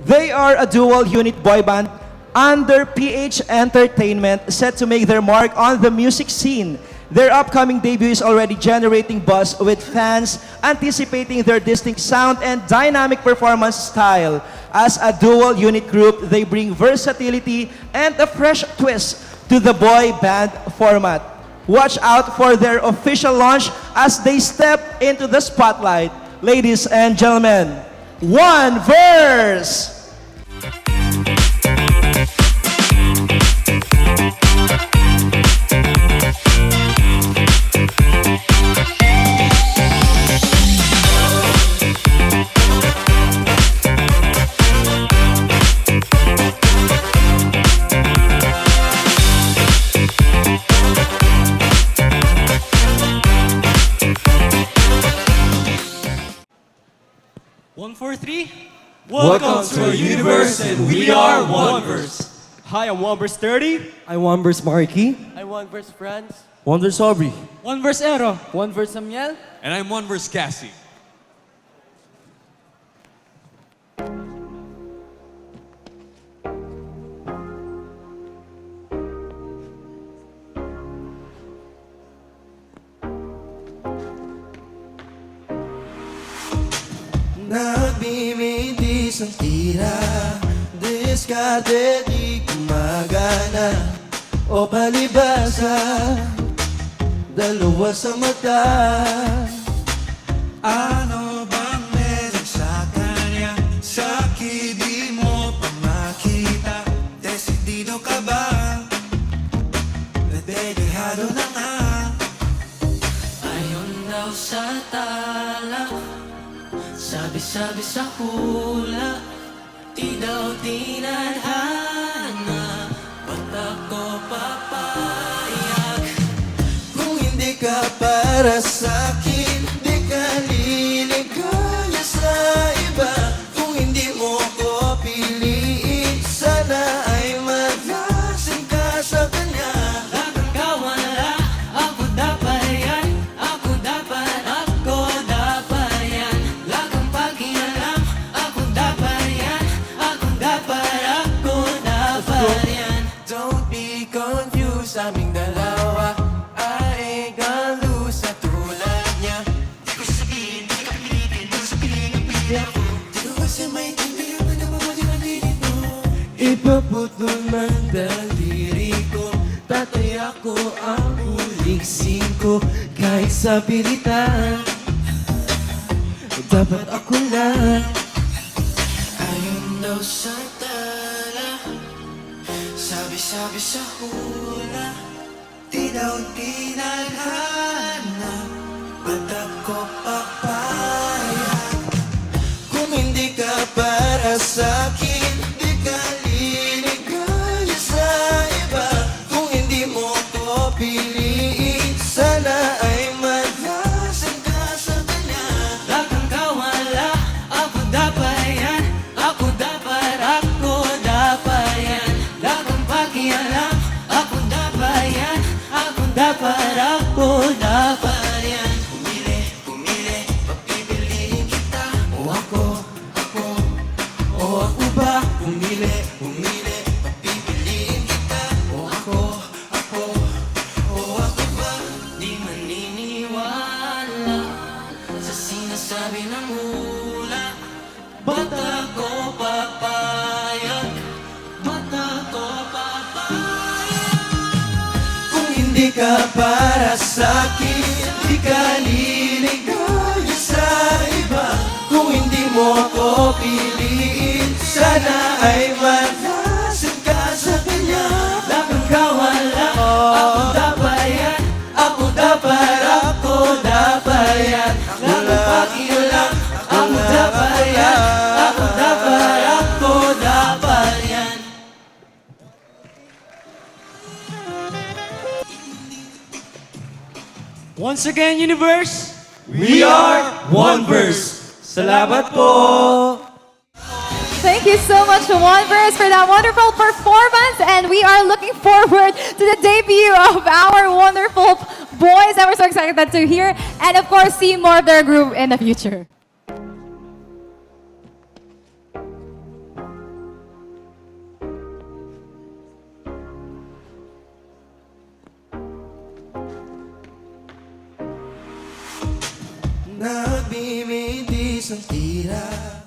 They are a dual unit boy band under PH Entertainment, set to make their mark on the music scene. Their upcoming debut is already generating buzz with fans anticipating their distinct sound and dynamic performance style. As a dual unit group, they bring versatility and a fresh twist to the boy band format. Watch out for their official launch as they step into the spotlight. Ladies and gentlemen, One Verse! One, four, three. Welcome to our universe, and we are One Verse. Hi, I'm One Verse 30. I'm One Verse Marky. I'm One Verse France. One Verse Aubrey. One Verse Ero. One Verse Samuel. And I'm One Verse Cassie. Nagbimitis ang tira, diskarte di gumagana, o palibasa, dalawa sa mata. Ano bang meron sa kanya? Sa'kin di mo pa makita. Desidido ka ba? Dedihado na nga. Ayon daw sa tala, sabi-sabi sa hula, di daw tinadhana, ba't ako papayag? Kung hindi ka para sa'kin, di ka liligaya sa iba. Kung hindi mo ko piliin, sana ay maglasing ka sa kanya. Lagang kawala, ako dapat yan, ako dapat, ako dapat yan. Lagang pakialam, ako dapat yan, ako dapat, ako dapat yan. Don't be confused, aming dalawa ay galo sa tulad niya. Di ko sabihin, di ka pilitin, di ko sabihin ang pili ako. Di ko kasi may tindihan na namamali ka dito. Ipaputol man daliri ko, tatay ako ang huling singko. Kahit sa pilitan, dapat ako lang. Ayon daw sa tala, sabi-sabi sa hula, Di daw tinadhana, ba't ako papayag? Kung hindi ka para sa'kin, di ka liligaya sa iba. Kung hindi mo ko piliin, sana ay maglasing ka sa kanya. lagang kawala, ako dapat yan, ako dapat, ako dapat yan. Lagang pakialam, ako dapat yan, ako dapat, ako dapat yan. Pumili, pumili, papipiliin kita. O ako ba? Pumili, pumili, papipiliin kita. O ako ba? Di maniniwala sa sinasabi ng hula, ba't ako papayag? Ba't ako papayag? Kung hindi ka para sa'kin, di ka liligaya sa iba. Kung hindi mo ko piliin, sana ay maglasing ka sa kanya. Lagang kawala, ako dapat yan, ako dapat, ako dapat yan. Lagang pakialam, ako dapat yan, ako dapat, ako dapat yan. Once again, universe. We are One Verse. Salamat po! Thank you so much to One Verse for that wonderful performance, and we are looking forward to the debut of our wonderful boys that we're so excited to hear, and of course see more of their group in the future. Nagbibigis ang tira